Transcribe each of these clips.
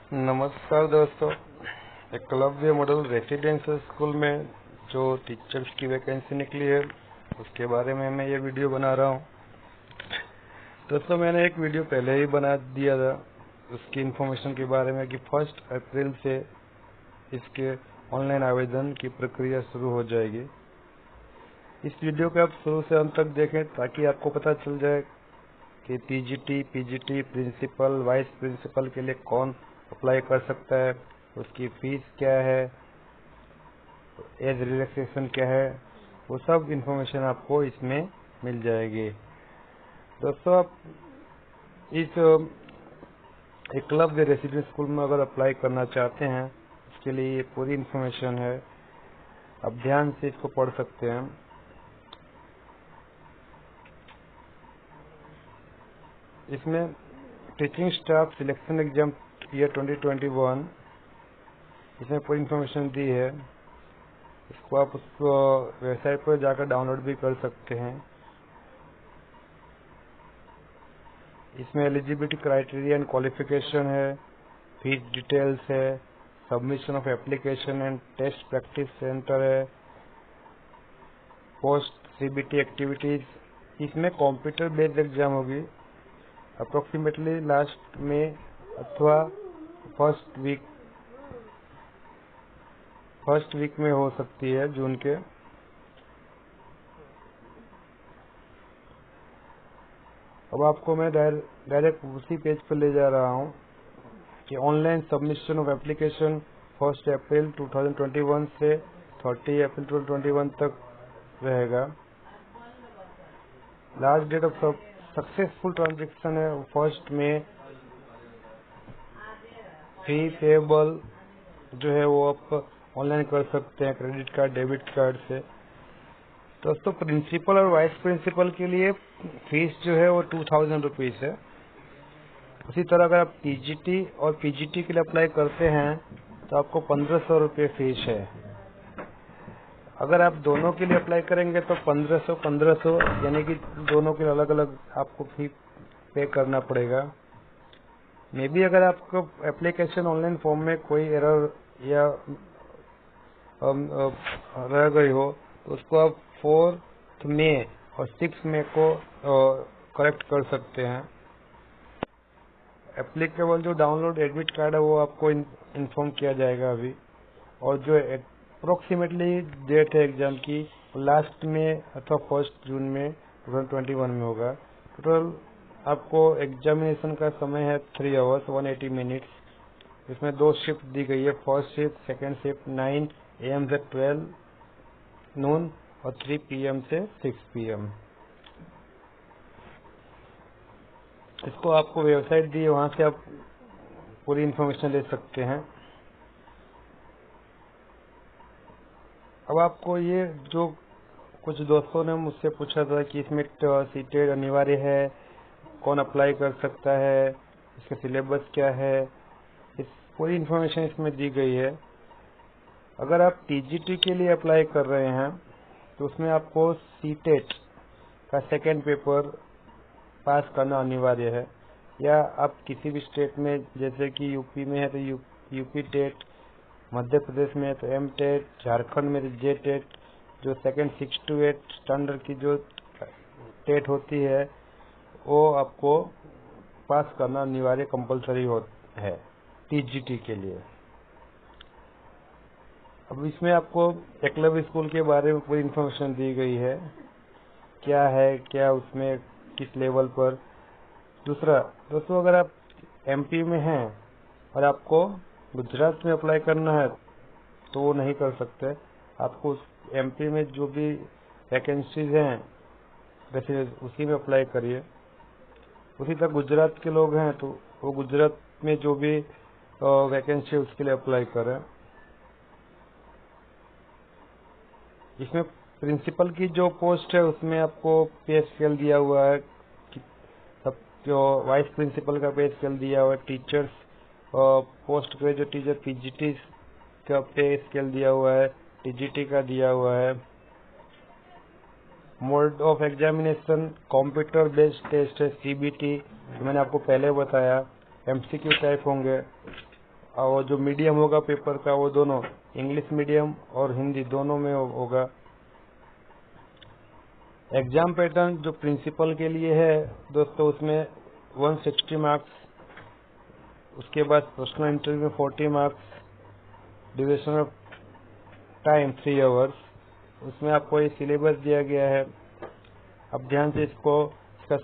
नमस्कार दोस्तों, Eklavya model residential school में जो टीचर्स की वैकेंसी निकली है उसके बारे में मैं ये वीडियो बना रहा हूँ। दोस्तों, मैंने एक वीडियो पहले ही बना दिया था उसकी इन्फॉर्मेशन के बारे में कि 1 अप्रैल से इसके ऑनलाइन आवेदन की प्रक्रिया शुरू हो जाएगी। इस वीडियो को आप शुरू से अंत तक देखें ताकि आपको पता चल जाए कि TGT, PGT, principal, vice principal के लिए कौन अप्लाई कर सकता है, उसकी फीस क्या है, एज रिलैक्सेशन क्या है, वो सब इन्फॉर्मेशन आपको इसमें मिल जाएगी। दोस्तों, आप इस एकलव्य रेसिडेंशियल स्कूल में अगर अप्लाई करना चाहते हैं उसके लिए ये पूरी इन्फॉर्मेशन है, आप ध्यान से इसको पढ़ सकते हैं। इसमें teaching staff selection exam year 2021 इसमें पूरी इन्फॉर्मेशन दी है। इसको आप उसको वेबसाइट पर जाकर डाउनलोड भी कर सकते हैं। इसमें एलिजिबिलिटी क्राइटेरिया एंड क्वालिफिकेशन है, फीस डिटेल्स है, submission of application and test practice centre है, पोस्ट सीबीटी एक्टिविटीज। इसमें कंप्यूटर बेस्ड एग्जाम होगी, अप्रोक्सीमेटली लास्ट में अथवा फर्स्ट वीक में हो सकती है जून के। अब आपको मैं डायरेक्ट उसी पेज पर ले जा रहा हूँ कि online submission of application 1 April 2021 से 30 अप्रैल 2021 तक रहेगा। Last date of successful transaction है 1 मई। फी पेबल जो है वो आप ऑनलाइन कर सकते हैं क्रेडिट कार्ड, डेबिट कार्ड से। दोस्तों, प्रिंसिपल और वाइस प्रिंसिपल के लिए फीस जो है वो 2000 रुपीज है। उसी तरह अगर आप टीजीटी और पीजीटी के लिए अप्लाई करते हैं तो आपको 1500 रुपये फीस है। अगर आप दोनों के लिए अप्लाई करेंगे तो 1500 यानी कि दोनों के अलग अलग आपको फी पे करना पड़ेगा। मे बी अगर आपको एप्लीकेशन ऑनलाइन फॉर्म में कोई एरर या रह गई हो तो उसको आप 4 मई और 6 मई को करेक्ट कर सकते हैं। एप्लीकेबल जो डाउनलोड एडमिट कार्ड है वो आपको इन्फॉर्म किया जाएगा अभी। और जो अप्रोक्सीमेटली डेट है एग्जाम की लास्ट में अथवा 1 जून में 2021 में होगा। टोटल आपको एग्जामिनेशन का समय है 3 आवर्स 180 मिनट्स। इसमें 2 शिफ्ट दी गई है, first shift, second shift 9 AM से 12 नून और 3 PM से 6 PM। इसको आपको वेबसाइट दी है, वहां से आप पूरी इन्फॉर्मेशन ले सकते हैं। अब आपको ये जो कुछ दोस्तों ने मुझसे पूछा था कि इसमें सीटेड अनिवार्य है, कौन अप्लाई कर सकता है, इसका सिलेबस क्या है, इस पूरी इन्फॉर्मेशन इसमें दी गई है। अगर आप टीजीटी के लिए अप्लाई कर रहे हैं तो उसमें आपको सीटेट का सेकेंड पेपर पास करना अनिवार्य है। या आप किसी भी स्टेट में, जैसे कि यूपी में है तो यूपी टेट, मध्य प्रदेश में है तो एम टेट, झारखंड में तो जे टेट, जो सेकेंड 6 to 8 स्टैंडर्ड की जो टेट होती है वो आपको पास करना अनिवार्य कंपलसरी है टीजीटी के लिए। अब इसमें आपको एकलव्य स्कूल के बारे में पूरी इन्फॉर्मेशन दी गई है, क्या है क्या उसमें किस लेवल पर। दूसरा दोस्तों, अगर आप एमपी में हैं और आपको गुजरात में अप्लाई करना है तो वो नहीं कर सकते। आपको एमपी में जो भी वैकेंसीज हैं वैसे उसी में अप्लाई करिए। उसी तरह गुजरात के लोग हैं तो वो गुजरात में जो भी वैकेंसी है उसके लिए अप्लाई करें। इसमें प्रिंसिपल की जो पोस्ट है उसमें आपको पे स्केल दिया हुआ है, सब जो वाइस प्रिंसिपल का पे स्केल दिया हुआ है, teachers post graduate teacher PGT का पे स्केल दिया हुआ है, टीजीटी का दिया हुआ है। Mode of examination computer based test है, सीबीटी मैंने आपको पहले बताया। एमसीक्यू टाइप होंगे और जो मीडियम होगा पेपर का वो दोनों इंग्लिश मीडियम और हिंदी दोनों में होगा। एग्जाम पैटर्न जो प्रिंसिपल के लिए है दोस्तों, उसमें 160 मार्क्स, उसके बाद पर्सनल इंटरव्यू में 40 marks, duration of time 3 hours. उसमें आपको ये सिलेबस दिया गया है, आप ध्यान से इसका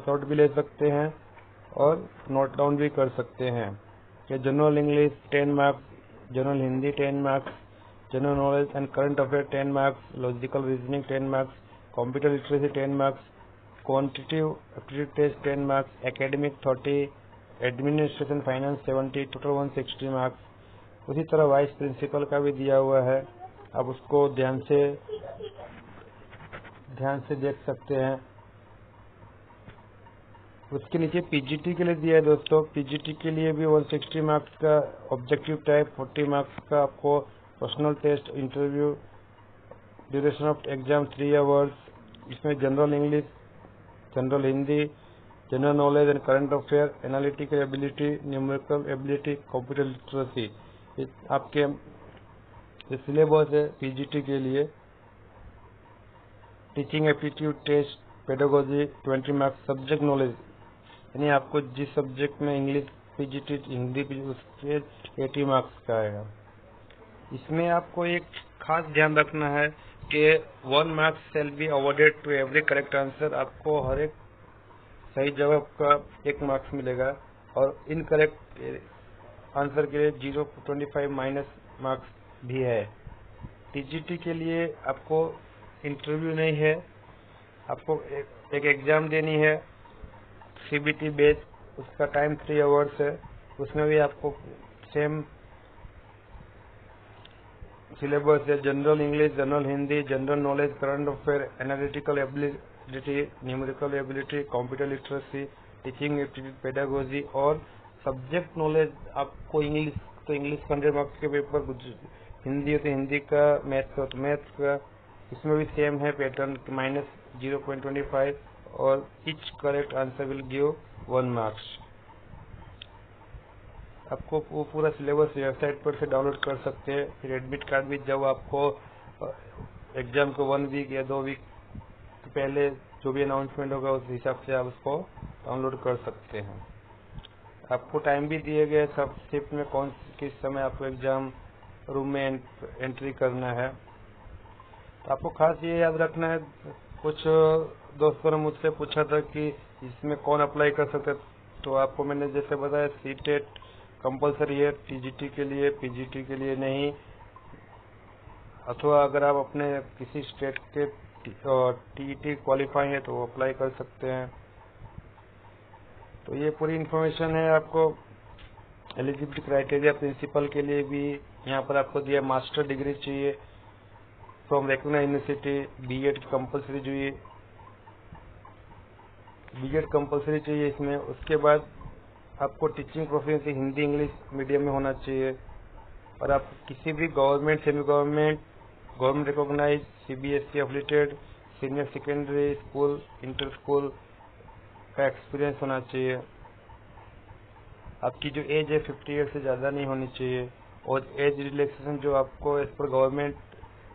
शॉर्ट भी ले सकते हैं और नोट डाउन भी कर सकते हैं। कि general English 10 marks, general Hindi 10 marks, general knowledge and current affair 10 marks, logical reasoning 10 marks, computer literacy 10 marks, quantitative aptitude test 10 marks, academic 30, administration finance 70, total 160 marks. उसी तरह वाइस प्रिंसिपल का भी दिया हुआ है, आप उसको ध्यान से देख सकते हैं। उसके नीचे पीजीटी के लिए दिया है दोस्तों, पीजीटी के लिए भी 160 मार्क्स का ऑब्जेक्टिव टाइप, 40 मार्क्स का आपको personal test, interview, duration of exam 3 hours. इसमें general English, general Hindi, general knowledge and current affair, analytical ability, numerical ability, computer literacy, आपके सिलेबस है पीजीटी के लिए। Teaching aptitude test, pedagogy 20 marks, subject knowledge यानी आपको जिस सब्जेक्ट में English PGT, Hindi उसके 80 मार्क्स का आएगा। इसमें आपको एक खास ध्यान रखना है कि 1 marks shall be awarded to every correct answer. आपको हर एक सही जवाब का 1 मार्क्स मिलेगा और इनकरेक्ट आंसर के लिए 0.25 माइनस मार्क्स भी है। टीजीटी के लिए आपको इंटरव्यू नहीं है, आपको एक एग्जाम देनी है सीबीटी बेस, उसका टाइम 3 आवर्स है। उसमें भी आपको सेम सिलेबस है, general English, general Hindi, general knowledge, current affair, analytical ability, numerical ability, computer literacy, teaching aptitude, pedagogy और सब्जेक्ट नॉलेज। आपको इंग्लिश तो इंग्लिश 100 मार्क्स के पेपर, हिंदी तो हिंदी का, मैथ्स तो मैथ्स का, इसमें भी सेम है पैटर्न, -0.25 और each correct answer will give 1 marks. आपको वो पूरा सिलेबस वेबसाइट पर से डाउनलोड कर सकते हैं। फिर एडमिट कार्ड भी जब आपको एग्जाम को 1 वीक या 2 वीक पहले जो भी अनाउंसमेंट होगा उस हिसाब से आप उसको डाउनलोड कर सकते हैं। आपको टाइम भी दिए गए सब शिफ्ट में किस समय आपको एग्जाम रूम में एंट्री करना है। तो आपको खास ये याद रखना है, कुछ दोस्तों ने मुझसे पूछा था कि इसमें कौन अप्लाई कर सकता है, तो आपको मैंने जैसे बताया सीटेट कंपलसरी है टीजीटी के लिए, पीजीटी के लिए नहीं। अथवा अगर आप अपने किसी स्टेट के टीईटी क्वालिफाई है तो वो अप्लाई कर सकते हैं। तो ये पूरी इन्फॉर्मेशन है। आपको एलिजिबिलिटी क्राइटेरिया प्रिंसिपल के लिए भी यहाँ पर आपको दिया, मास्टर डिग्री चाहिए from recognised university, BEd compulsory चाहिए इसमें। उसके बाद आपको teaching proficiency Hindi English medium में होना चाहिए और आप किसी भी government, semi government, government recognise, CBSE affiliated senior secondary school, inter school का एक्सपीरियंस होना चाहिए। आपकी जो एज है 50 ईयर से ज़्यादा नहीं होनी चाहिए और एज रिलैक्सेशन जो आपको इस पर गवर्नमेंट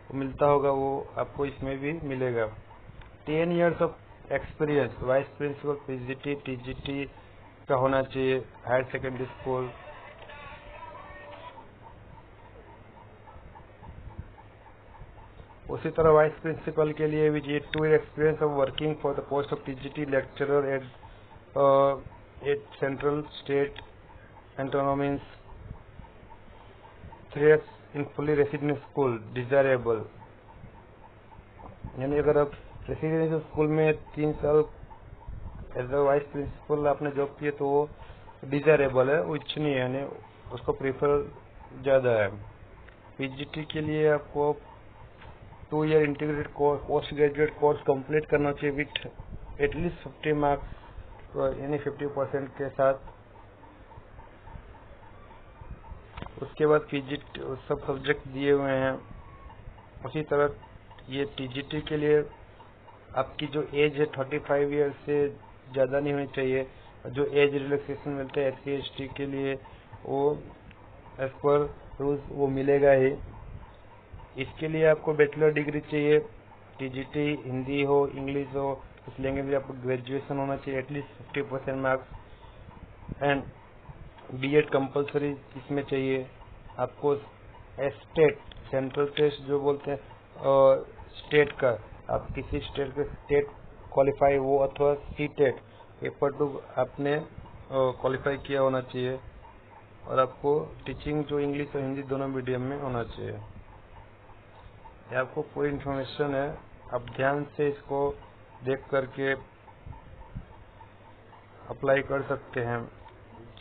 को मिलता होगा वो आपको इसमें भी मिलेगा। 10 years of experience vice principal PGT TGT का होना चाहिए, हायर सेकेंडरी स्कूल। उसी तरह वाइस प्रिंसिपल के लिए भी चाहिए 2 year experience of working for the post of TGT lecturer at central state autonomies, 3 years in fully residential school desirable. यानी अगर आप रेसिडेंशियल स्कूल में 3 साल एज अ वाइस प्रिंसिपल आपने जॉब किए तो वो डिजायरेबल है, वो इच्छनीय है, यानी उसको प्रीफर ज़्यादा है। पीजीटी के लिए आपको 2 year integrated course, post graduate course complete करना चाहिए विथ एटलीस्ट 50 मार्क्स यानी 50% के साथ। उसके बाद पीजीटी सब सब्जेक्ट दिए हुए हैं। उसी तरह ये टीजीटी के लिए आपकी जो एज है 35 ईयर से ज़्यादा नहीं होनी चाहिए। जो एज रिलैक्सेशन मिलते हैं SC ST के लिए वो एज पर रूल्स वो मिलेगा ही। इसके लिए आपको बैचलर डिग्री चाहिए, टीजीटी हिंदी हो, इंग्लिश हो, उस लैंग्वेज में आपको ग्रेजुएशन होना चाहिए, at least 50% marks, and BEd compulsory इसमें चाहिए। आपको स्टेट सेंट्रल टेस्ट जो बोलते हैं स्टेट का, आप किसी स्टेट के स्टेट क्वालिफाई हो अथवा सी टेट पेपर 2 आपने क्वालिफाई किया होना चाहिए, और आपको टीचिंग जो इंग्लिश और हिंदी दोनों मीडियम में होना चाहिए। ये आपको पूरी इन्फॉर्मेशन है, आप ध्यान से इसको देख करके अप्लाई कर सकते हैं।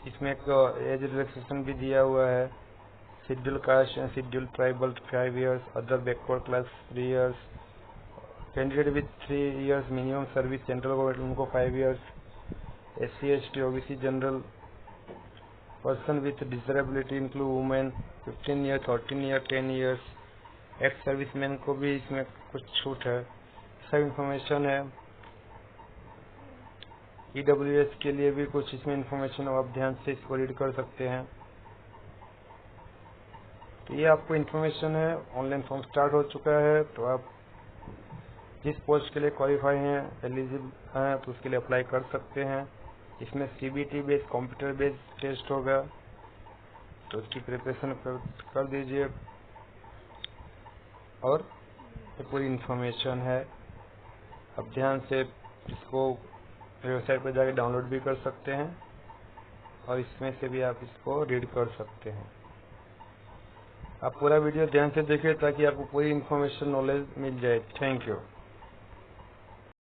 इसमें एक एज रिलैक्सेशन भी दिया हुआ है। Schedule caste and schedule tribal 5 years, other backward class 3 years, candidate with 3 years minimum service central government उनको 5 years, SC ST OBC general, person with disability include women 15 years, 13 years, 10 years, ex serviceman को भी इसमें कुछ छूट है। सब information है। EWS के लिए भी कुछ इसमें इंफॉर्मेशन, आप ध्यान से इसको रीड कर सकते हैं। तो ये आपको इन्फॉर्मेशन है। ऑनलाइन फॉर्म स्टार्ट हो चुका है, तो आप जिस पोस्ट के लिए क्वालिफाई हैं, एलिजिबल हैं, तो उसके लिए अप्लाई कर सकते हैं। इसमें CBT based computer based test होगा, तो उसकी प्रिपरेशन कर दीजिए। और ये पूरी इन्फॉर्मेशन है, आप ध्यान से इसको वेबसाइट पर जाके डाउनलोड भी कर सकते हैं, और इसमें से भी आप इसको रीड कर सकते हैं। आप पूरा वीडियो ध्यान से देखिए ताकि आपको पूरी इन्फॉर्मेशन नॉलेज मिल जाए। Thank you.